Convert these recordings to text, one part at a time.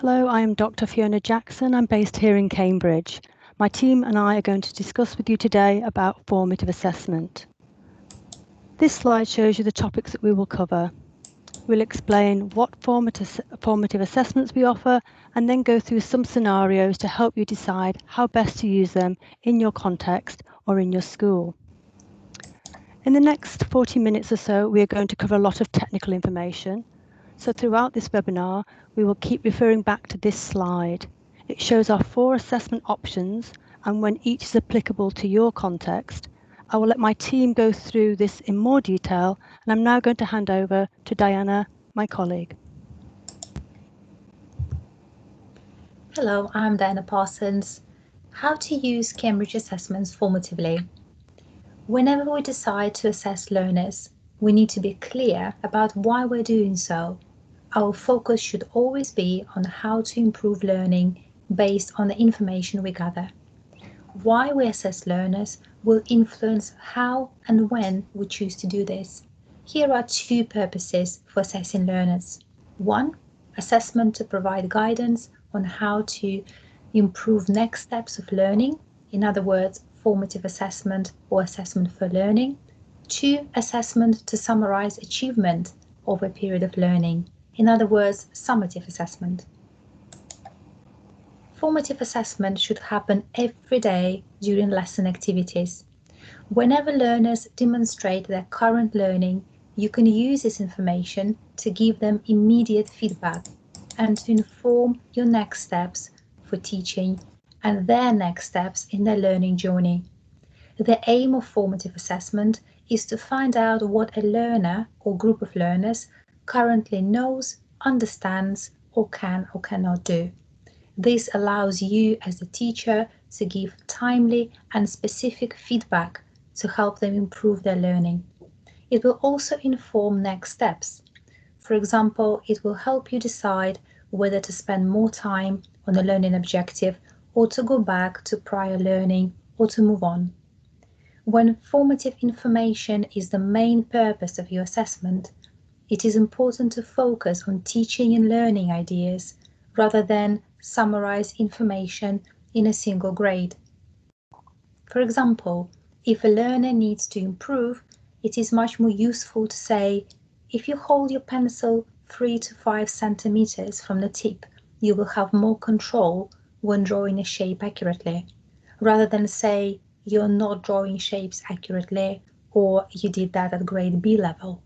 Hello, I am Dr. Fiona Jackson. I'm based here in Cambridge. My team and I are going to discuss with you today about formative assessment. This slide shows you the topics that we will cover. We'll explain what formative assessments we offer and then go through some scenarios to help you decide how best to use them in your context or in your school. In the next 40 minutes or so, we are going to cover a lot of technical information. So throughout this webinar, we will keep referring back to this slide. It shows our 4 assessment options and when each is applicable to your context. I will let my team go through this in more detail, and I'm now going to hand over to Diana, my colleague. Hello, I'm Diana Parsons. How to use Cambridge assessments formatively. Whenever we decide to assess learners, we need to be clear about why we're doing so. Our focus should always be on how to improve learning based on the information we gather. Why we assess learners will influence how and when we choose to do this. Here are 2 purposes for assessing learners. 1. Assessment to provide guidance on how to improve next steps of learning, in other words, formative assessment or assessment for learning. 2. Assessment to summarize achievement over a period of learning, in other words, summative assessment. Formative assessment should happen every day during lesson activities. Whenever learners demonstrate their current learning, you can use this information to give them immediate feedback and to inform your next steps for teaching and their next steps in their learning journey. The aim of formative assessment is to find out what a learner or group of learners currently knows, understands, or can or cannot do. This allows you as a teacher to give timely and specific feedback to help them improve their learning. It will also inform next steps. For example, it will help you decide whether to spend more time on a learning objective or to go back to prior learning or to move on. When formative information is the main purpose of your assessment, it is important to focus on teaching and learning ideas rather than summarize information in a single grade. For example, if a learner needs to improve, it is much more useful to say, if you hold your pencil 3 to 5 centimeters from the tip, you will have more control when drawing a shape accurately, rather than say, you're not drawing shapes accurately, or you did that at grade B level.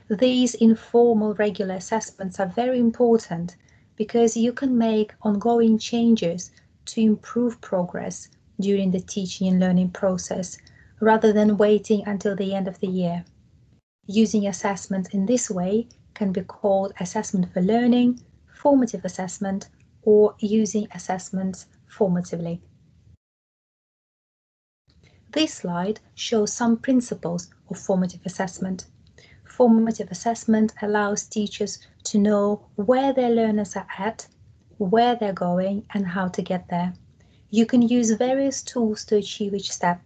These informal regular assessments are very important because you can make ongoing changes to improve progress during the teaching and learning process, rather than waiting until the end of the year. Using assessment in this way can be called assessment for learning, formative assessment, or using assessments formatively. This slide shows some principles of formative assessment. Formative assessment allows teachers to know where their learners are at, where they're going, and how to get there. You can use various tools to achieve each step.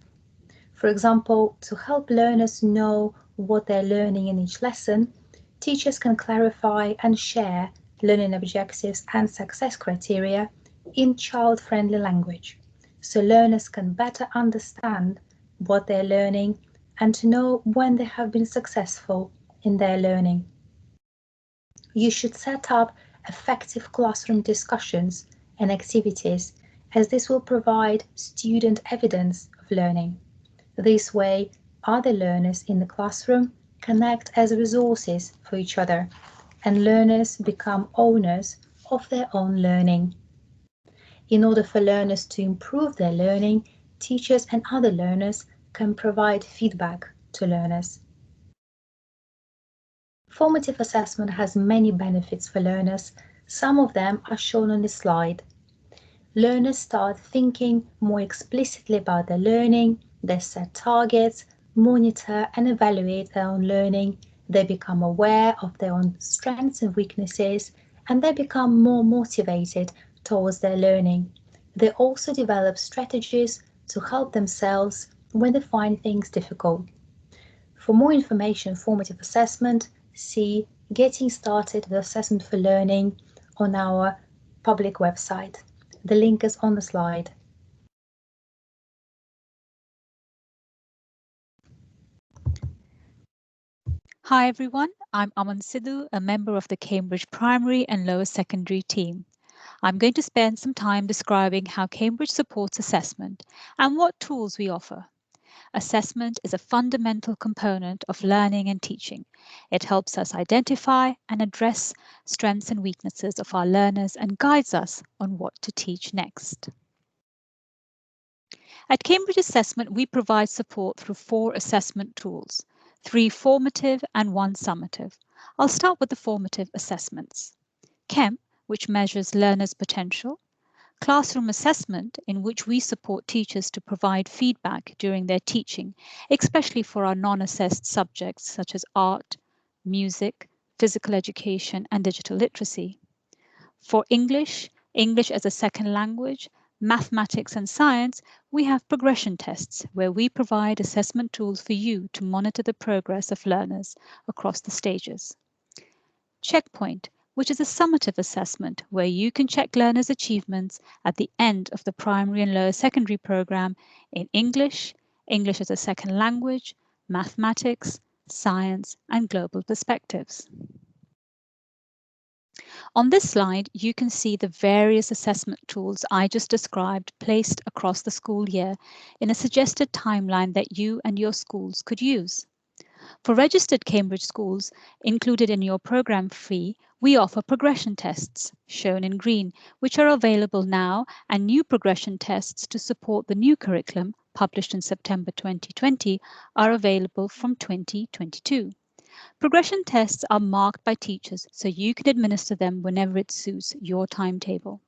For example, to help learners know what they're learning in each lesson, teachers can clarify and share learning objectives and success criteria in child-friendly language, so learners can better understand what they're learning and to know when they have been successful in their learning. You should set up effective classroom discussions and activities, as this will provide student evidence of learning. This way, other learners in the classroom connect as resources for each other, and learners become owners of their own learning. In order for learners to improve their learning, teachers and other learners can provide feedback to learners. Formative assessment has many benefits for learners. Some of them are shown on this slide. Learners start thinking more explicitly about their learning, they set targets, monitor and evaluate their own learning, they become aware of their own strengths and weaknesses, and they become more motivated towards their learning. They also develop strategies to help themselves when they find things difficult. For more information on formative assessment, see Getting Started with Assessment for Learning on our public website. The link is on the slide. Hi everyone, I'm Aman Sidhu, a member of the Cambridge Primary and Lower Secondary team. I'm going to spend some time describing how Cambridge supports assessment and what tools we offer. Assessment is a fundamental component of learning and teaching. It helps us identify and address strengths and weaknesses of our learners and guides us on what to teach next. At Cambridge Assessment, we provide support through 4 assessment tools, 3 formative and 1 summative. I'll start with the formative assessments. CHEM, which measures learners' potential. Classroom assessment, in which we support teachers to provide feedback during their teaching, especially for our non-assessed subjects such as art, music, physical education, and digital literacy. For English, English as a second language, mathematics and science, we have progression tests where we provide assessment tools for you to monitor the progress of learners across the stages. Checkpoint, which is a summative assessment where you can check learners' achievements at the end of the primary and lower secondary program in English, English as a second language, mathematics, science, and global perspectives. On this slide, you can see the various assessment tools I just described placed across the school year in a suggested timeline that you and your schools could use. For registered Cambridge schools included in your program fee, we offer progression tests, shown in green, which are available now, and new progression tests to support the new curriculum, published in September 2020, are available from 2022. Progression tests are marked by teachers, so you can administer them whenever it suits your timetable.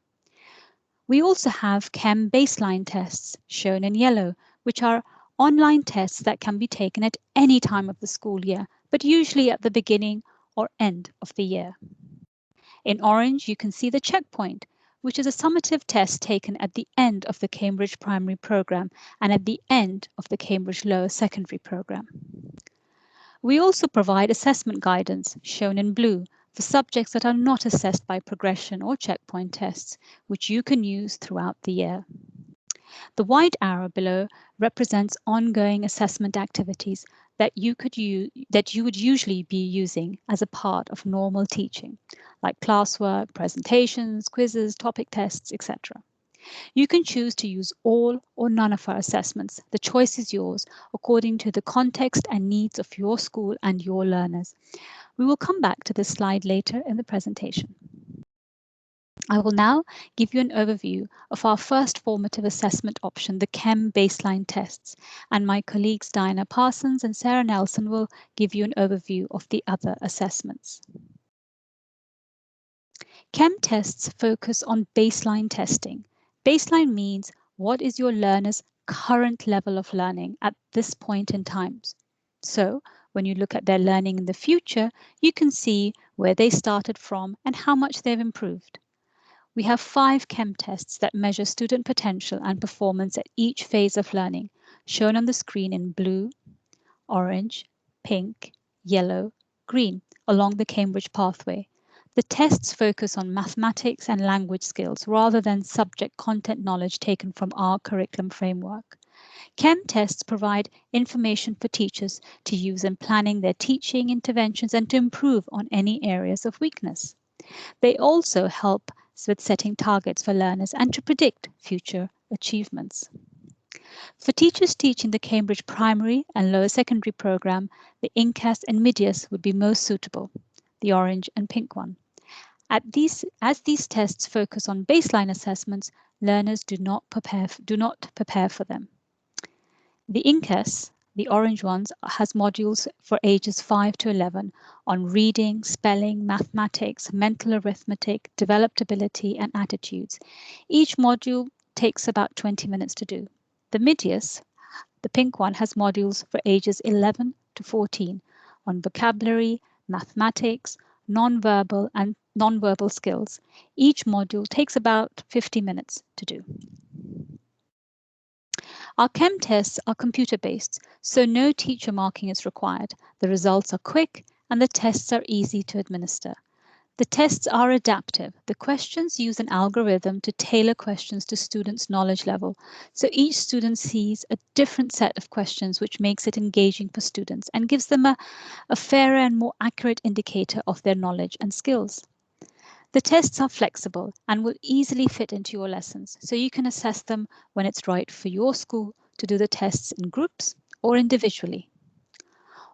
We also have CHEM baseline tests, shown in yellow, which are online tests that can be taken at any time of the school year, but usually at the beginning or end of the year. In orange, you can see the checkpoint, which is a summative test taken at the end of the Cambridge primary program and at the end of the Cambridge lower secondary program. We also provide assessment guidance, shown in blue, for subjects that are not assessed by progression or checkpoint tests, which you can use throughout the year. The white arrow below represents ongoing assessment activities that you would usually be using as a part of normal teaching, like classwork, presentations, quizzes, topic tests, etc. You can choose to use all or none of our assessments. The choice is yours according to the context and needs of your school and your learners. We will come back to this slide later in the presentation. I will now give you an overview of our first formative assessment option, the CHEM baseline tests, and my colleagues Diana Parsons and Sarah Nelson will give you an overview of the other assessments. CHEM tests focus on baseline testing. Baseline means what is your learner's current level of learning at this point in time. So when you look at their learning in the future, you can see where they started from and how much they've improved. We have 5 CHEM tests that measure student potential and performance at each phase of learning, shown on the screen in blue, orange, pink, yellow, green, along the Cambridge pathway. The tests focus on mathematics and language skills rather than subject content knowledge taken from our curriculum framework. CHEM tests provide information for teachers to use in planning their teaching interventions and to improve on any areas of weakness. They also help with setting targets for learners and to predict future achievements. For teachers teaching the Cambridge primary and lower secondary program, the INCAS and MIDIAS would be most suitable, the orange and pink one. As these tests focus on baseline assessments, learners do not prepare for them. The INCAS, the orange ones, has modules for ages 5 to 11 on reading, spelling, mathematics, mental arithmetic, developability, and attitudes. Each module takes about 20 minutes to do. The MIDIAS, the pink one, has modules for ages 11 to 14 on vocabulary, mathematics, non-verbal and non-verbal skills. Each module takes about 50 minutes to do. Our CHEM tests are computer-based, so no teacher marking is required. The results are quick and the tests are easy to administer. The tests are adaptive. The questions use an algorithm to tailor questions to students' knowledge level. So each student sees a different set of questions, which makes it engaging for students and gives them a fairer and more accurate indicator of their knowledge and skills. The tests are flexible and will easily fit into your lessons, so you can assess them when it's right for your school to do the tests in groups or individually.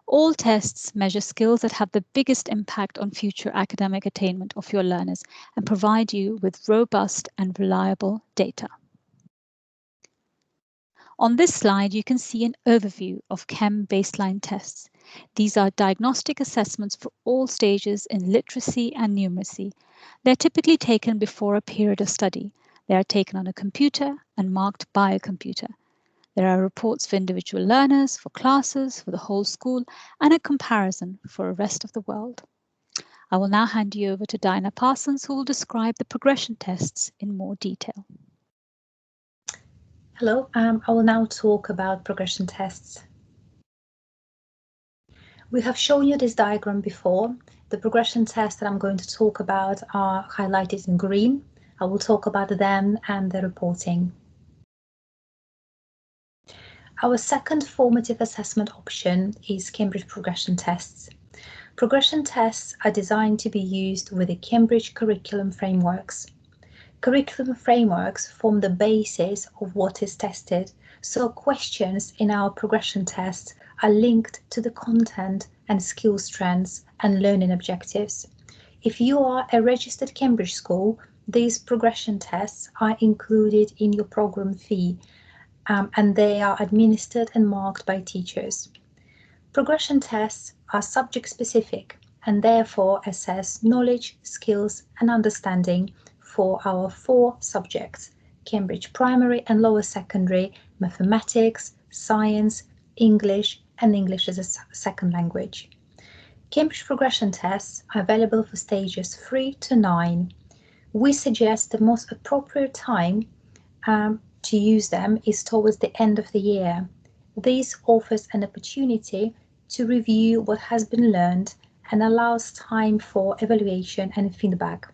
All tests measure skills that have the biggest impact on future academic attainment of your learners and provide you with robust and reliable data. On this slide, you can see an overview of Chem baseline tests. These are diagnostic assessments for all stages in literacy and numeracy. They're typically taken before a period of study. They are taken on a computer and marked by a computer. There are reports for individual learners, for classes, for the whole school, and a comparison for the rest of the world. I will now hand you over to Dinah Parsons, who will describe the progression tests in more detail. Hello, I will now talk about progression tests. We have shown you this diagram before. The progression tests that I'm going to talk about are highlighted in green. I will talk about them and the reporting. Our second formative assessment option is Cambridge progression tests. Progression tests are designed to be used with the Cambridge curriculum frameworks. Curriculum frameworks form the basis of what is tested, so questions in our progression tests are linked to the content and skills trends and learning objectives. If you are a registered Cambridge school, these progression tests are included in your program fee, and they are administered and marked by teachers. Progression tests are subject specific and therefore assess knowledge, skills and understanding for our 4 subjects: Cambridge Primary and Lower Secondary, Mathematics, Science, English and English as a second language. Cambridge progression tests are available for stages 3 to 9. We suggest the most appropriate time to use them is towards the end of the year. This offers an opportunity to review what has been learned and allows time for evaluation and feedback.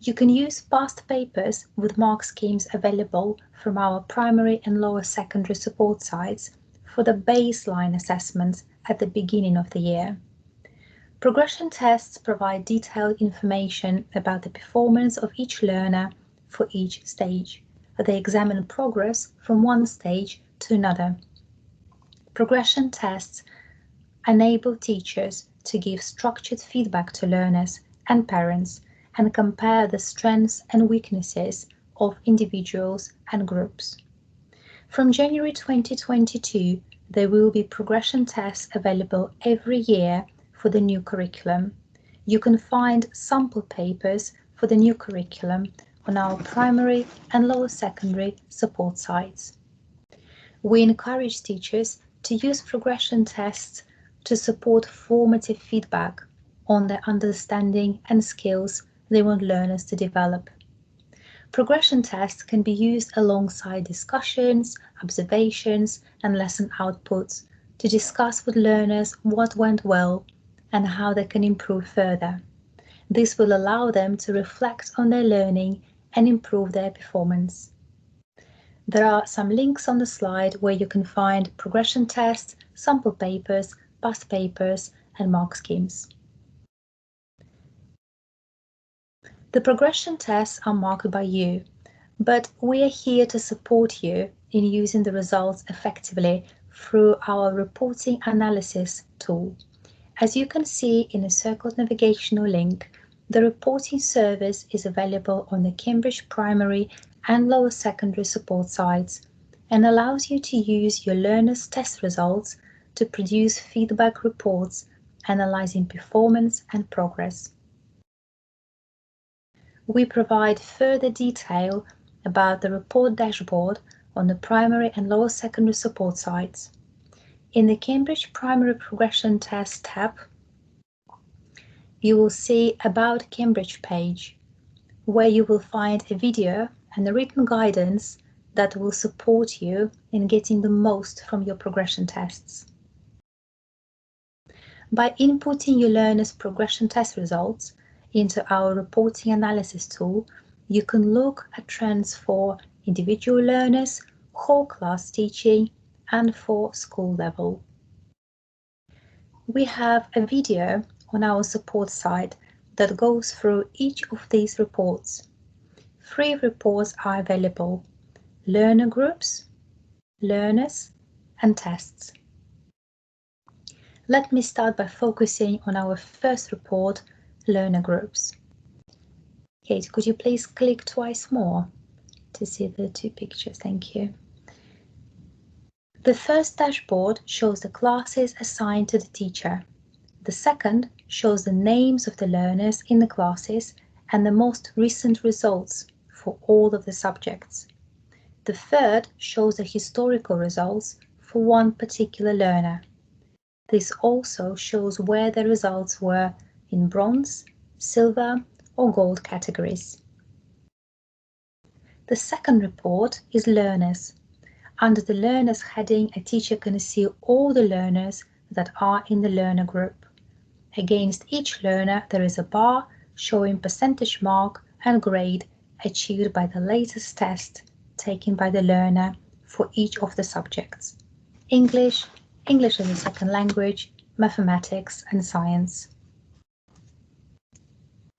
You can use past papers with mark schemes available from our primary and lower secondary support sites for the baseline assessments at the beginning of the year. Progression tests provide detailed information about the performance of each learner for each stage. They examine progress from one stage to another. Progression tests enable teachers to give structured feedback to learners and parents and compare the strengths and weaknesses of individuals and groups. From January 2022, there will be progression tests available every year for the new curriculum. You can find sample papers for the new curriculum on our primary and lower secondary support sites. We encourage teachers to use progression tests to support formative feedback on their understanding and skills they want learners to develop. Progression tests can be used alongside discussions, observations, and lesson outputs to discuss with learners what went well and how they can improve further. This will allow them to reflect on their learning and improve their performance. There are some links on the slide where you can find progression tests, sample papers, past papers, and mark schemes. The progression tests are marked by you, but we are here to support you in using the results effectively through our reporting analysis tool. As you can see in the circled navigational link, the reporting service is available on the Cambridge Primary and Lower Secondary support sites and allows you to use your learners' test results to produce feedback reports analyzing performance and progress. We provide further detail about the report dashboard on the primary and lower secondary support sites. In the Cambridge Primary Progression Test tab, you will see About Cambridge page, where you will find a video and a written guidance that will support you in getting the most from your progression tests. By inputting your learners' progression test results, into our reporting analysis tool, you can look at trends for individual learners, whole class teaching, and for school level. We have a video on our support site that goes through each of these reports. 3 reports are available: learner groups, learners, and tests. Let me start by focusing on our first report, learner groups. Kate, could you please click twice more to see the 2 pictures? Thank you. The first dashboard shows the classes assigned to the teacher. The second shows the names of the learners in the classes and the most recent results for all of the subjects. The third shows the historical results for one particular learner. This also shows where the results were in bronze, silver, or gold categories. The second report is learners. Under the learners heading, a teacher can see all the learners that are in the learner group. Against each learner, there is a bar showing percentage mark and grade achieved by the latest test taken by the learner for each of the subjects: English, English as a second language, mathematics, and science.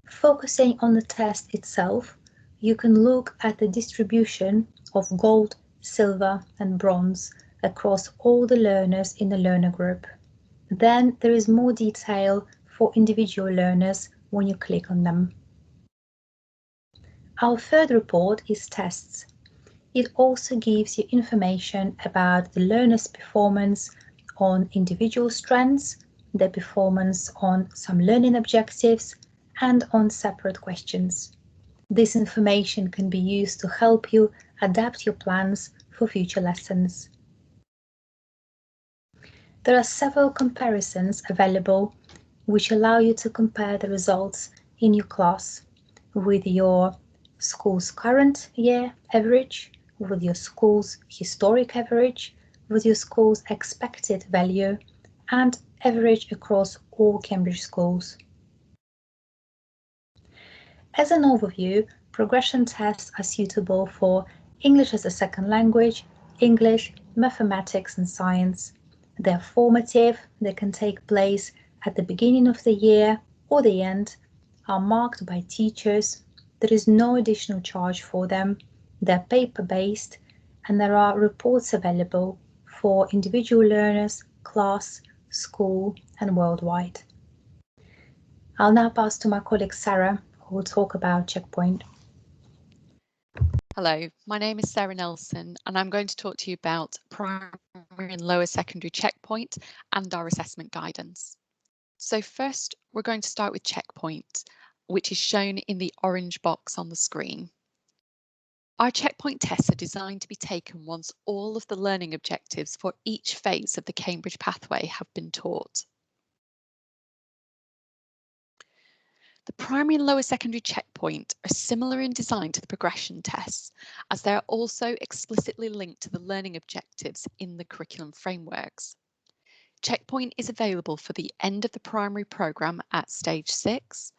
Focusing on the test itself, you can look at the distribution of gold, silver, and bronze across all the learners in the learner group. Then there is more detail for individual learners when you click on them. Our third report is tests. It also gives you information about the learners' performance on individual strengths, their performance on some learning objectives, and on separate questions. This information can be used to help you adapt your plans for future lessons. There are several comparisons available which allow you to compare the results in your class with your school's current year average, with your school's historic average, with your school's expected value, and average across all Cambridge schools. As an overview, progression tests are suitable for English as a second language, English, mathematics, and science. They are formative, they can take place at the beginning of the year or the end, are marked by teachers. There is no additional charge for them. They're paper-based, and there are reports available for individual learners, class, school, and worldwide. I'll now pass to my colleague Sarah, who will talk about Checkpoint. Hello, my name is Sarah Nelson, and I'm going to talk to you about primary and lower secondary Checkpoint and our assessment guidance. So first, we're going to start with Checkpoint, which is shown in the orange box on the screen. Our Checkpoint tests are designed to be taken once all of the learning objectives for each phase of the Cambridge pathway have been taught. The primary and lower secondary Checkpoint are similar in design to the progression tests, as they are also explicitly linked to the learning objectives in the curriculum frameworks. Checkpoint is available for the end of the primary programme at stage 6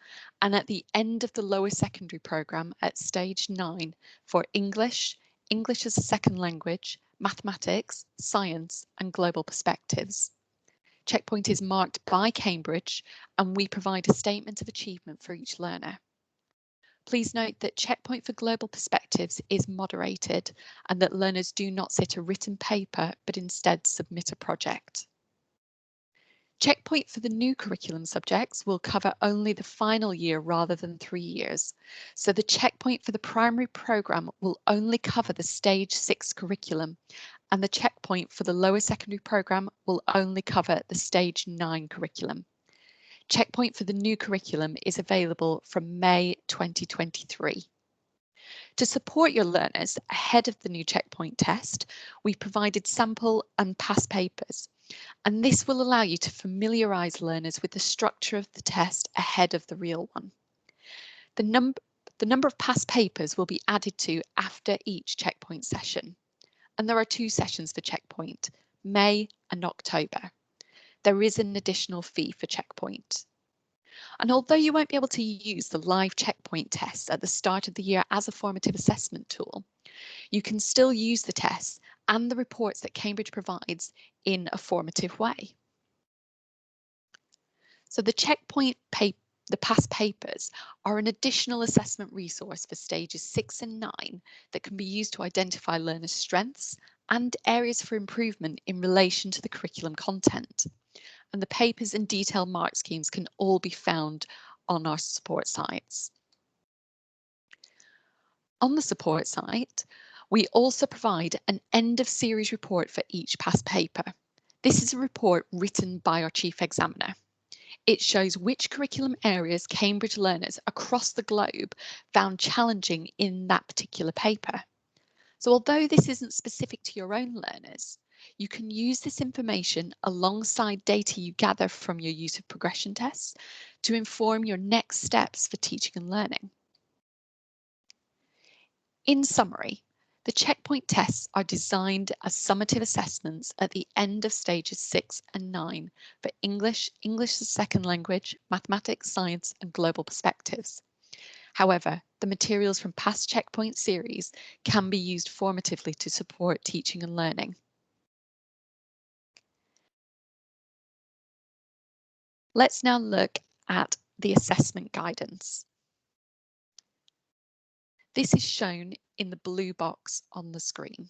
and at the end of the lower secondary programme at stage 9 for English, English as a second language, mathematics, science and global perspectives. Checkpoint is marked by Cambridge and we provide a statement of achievement for each learner. Please note that Checkpoint for Global Perspectives is moderated and that learners do not sit a written paper but instead submit a project. Checkpoint for the new curriculum subjects will cover only the final year rather than 3 years. So the Checkpoint for the primary programme will only cover the stage 6 curriculum and the Checkpoint for the lower secondary programme will only cover the stage 9 curriculum. Checkpoint for the new curriculum is available from May 2023. To support your learners ahead of the new Checkpoint test, we provided sample and past papers, and this will allow you to familiarise learners with the structure of the test ahead of the real one. The number of past papers will be added to after each Checkpoint session. And there are 2 sessions for Checkpoint, May and October. There is an additional fee for Checkpoint. And although you won't be able to use the live checkpoint tests at the start of the year as a formative assessment tool, you can still use the tests and the reports that Cambridge provides in a formative way. So the the past papers are an additional assessment resource for stages 6 and 9 that can be used to identify learners' strengths and areas for improvement in relation to the curriculum content. And the papers and detailed mark schemes can all be found on our support sites. On the support site, we also provide an end of series report for each past paper. This is a report written by our Chief Examiner. It shows which curriculum areas Cambridge learners across the globe found challenging in that particular paper. So although this isn't specific to your own learners, you can use this information alongside data you gather from your use of progression tests to inform your next steps for teaching and learning. In summary, the checkpoint tests are designed as summative assessments at the end of stages 6 and 9 for English, English as a second language, mathematics, science, and global perspectives. However, the materials from past checkpoint series can be used formatively to support teaching and learning. Let's now look at the assessment guidance. This is shown in the blue box on the screen.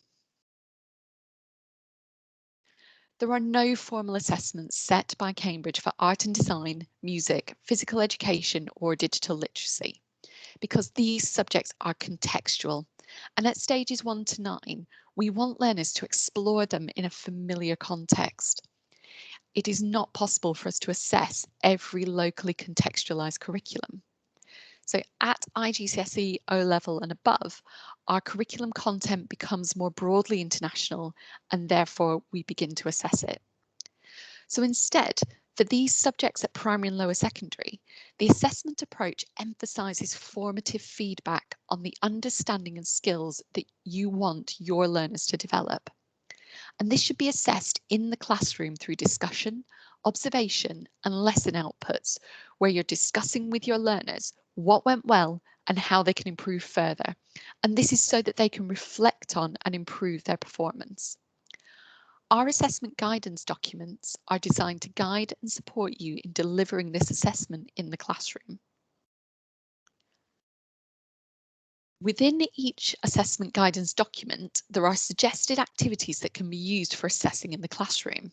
There are no formal assessments set by Cambridge for art and design, music, physical education, or digital literacy, because these subjects are contextual. And at stages 1 to 9, we want learners to explore them in a familiar context. It is not possible for us to assess every locally contextualised curriculum. So at IGCSE O-level and above, our curriculum content becomes more broadly international, and therefore we begin to assess it. So instead, for these subjects at primary and lower secondary, the assessment approach emphasises formative feedback on the understanding and skills that you want your learners to develop. And this should be assessed in the classroom through discussion, observation, and lesson outputs, where you're discussing with your learners what went well and how they can improve further. And this is so that they can reflect on and improve their performance. Our assessment guidance documents are designed to guide and support you in delivering this assessment in the classroom. Within each assessment guidance document, there are suggested activities that can be used for assessing in the classroom.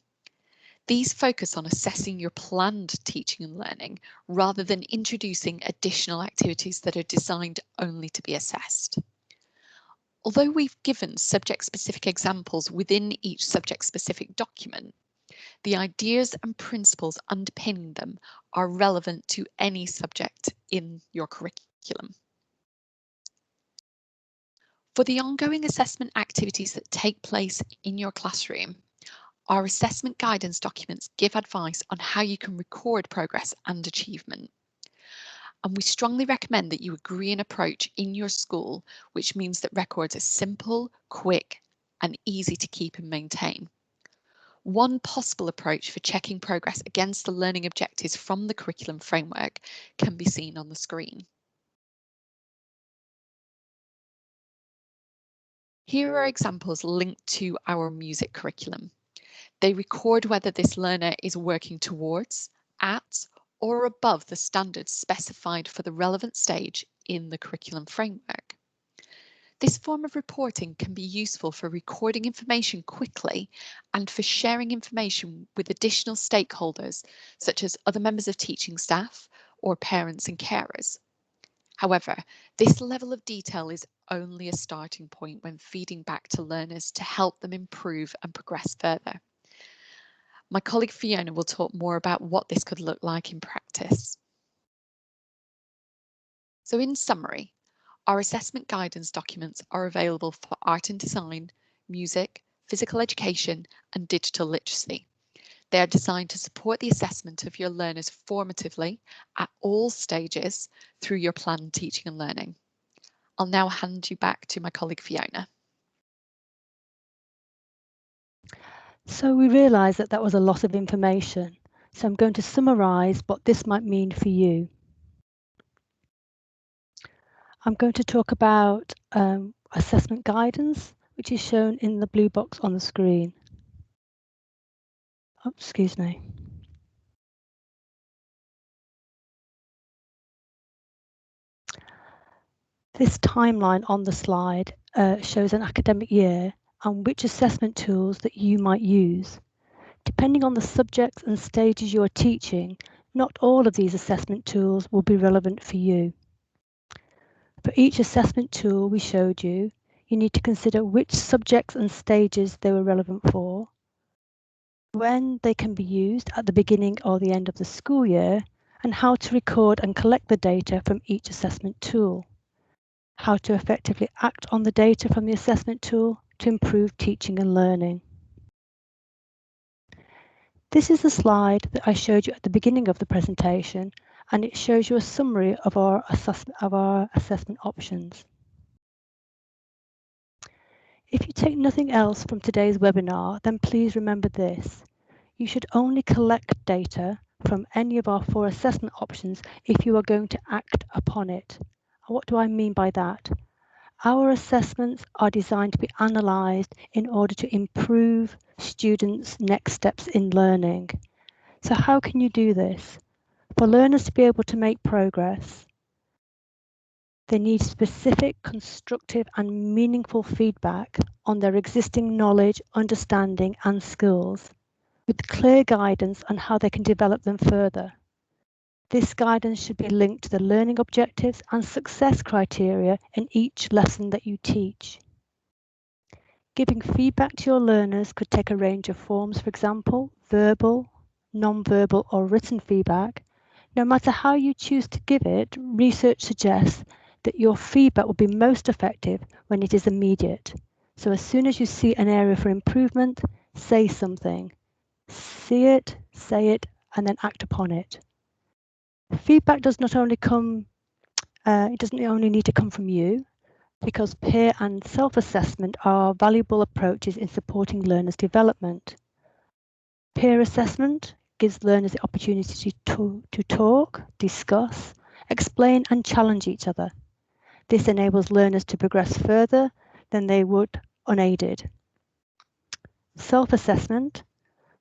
These focus on assessing your planned teaching and learning rather than introducing additional activities that are designed only to be assessed. Although we've given subject-specific examples within each subject-specific document, the ideas and principles underpinning them are relevant to any subject in your curriculum. For the ongoing assessment activities that take place in your classroom, our assessment guidance documents give advice on how you can record progress and achievement. And we strongly recommend that you agree an approach in your school, which means that records are simple, quick, and easy to keep and maintain. One possible approach for checking progress against the learning objectives from the curriculum framework can be seen on the screen. Here are examples linked to our music curriculum. They record whether this learner is working towards, at, or above the standards specified for the relevant stage in the curriculum framework. This form of reporting can be useful for recording information quickly and for sharing information with additional stakeholders, such as other members of teaching staff or parents and carers. However, this level of detail is only a starting point when feeding back to learners to help them improve and progress further. My colleague Fiona will talk more about what this could look like in practice. So in summary, our assessment guidance documents are available for art and design, music, physical education, and digital literacy. They are designed to support the assessment of your learners formatively at all stages through your planned teaching and learning. I'll now hand you back to my colleague Fiona. So we realised that that was a lot of information. So I'm going to summarise what this might mean for you. I'm going to talk about assessment guidance, which is shown in the blue box on the screen. Oh, excuse me. This timeline on the slide shows an academic year and which assessment tools that you might use. Depending on the subjects and stages you are teaching, not all of these assessment tools will be relevant for you. For each assessment tool we showed you, you need to consider which subjects and stages they were relevant for, when they can be used at the beginning or the end of the school year, and how to record and collect the data from each assessment tool, how to effectively act on the data from the assessment tool to improve teaching and learning. This is the slide that I showed you at the beginning of the presentation, and it shows you a summary of our assessment options. If you take nothing else from today's webinar, then please remember this. You should only collect data from any of our 4 assessment options if you are going to act upon it. What do I mean by that? Our assessments are designed to be analysed in order to improve students' next steps in learning. So how can you do this? For learners to be able to make progress, they need specific, constructive and meaningful feedback on their existing knowledge, understanding and skills, with clear guidance on how they can develop them further. This guidance should be linked to the learning objectives and success criteria in each lesson that you teach. Giving feedback to your learners could take a range of forms, for example, verbal, non-verbal or written feedback. No matter how you choose to give it, research suggests that your feedback will be most effective when it is immediate. So as soon as you see an area for improvement, say something. See it, say it, and then act upon it. Feedback does not only come, it doesn't only need to come from you, because peer and self-assessment are valuable approaches in supporting learners' development. Peer assessment gives learners the opportunity to talk, discuss, explain and challenge each other. This enables learners to progress further than they would unaided. Self-assessment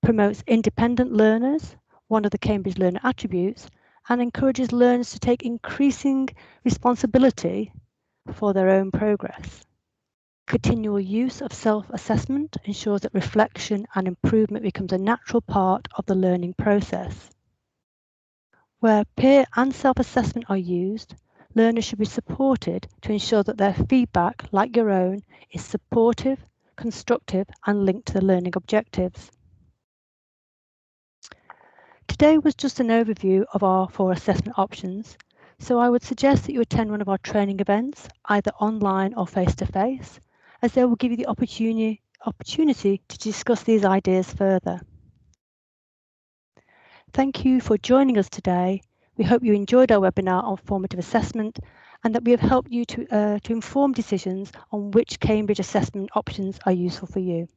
promotes independent learners, one of the Cambridge Learner attributes, and encourages learners to take increasing responsibility for their own progress. Continual use of self-assessment ensures that reflection and improvement becomes a natural part of the learning process. Where peer and self-assessment are used, learners should be supported to ensure that their feedback, like your own, is supportive, constructive, and linked to the learning objectives. Today was just an overview of our 4 assessment options, so I would suggest that you attend one of our training events, either online or face-to-face, as they will give you the opportunity to discuss these ideas further. Thank you for joining us today. We hope you enjoyed our webinar on formative assessment and that we have helped you to inform decisions on which Cambridge assessment options are useful for you.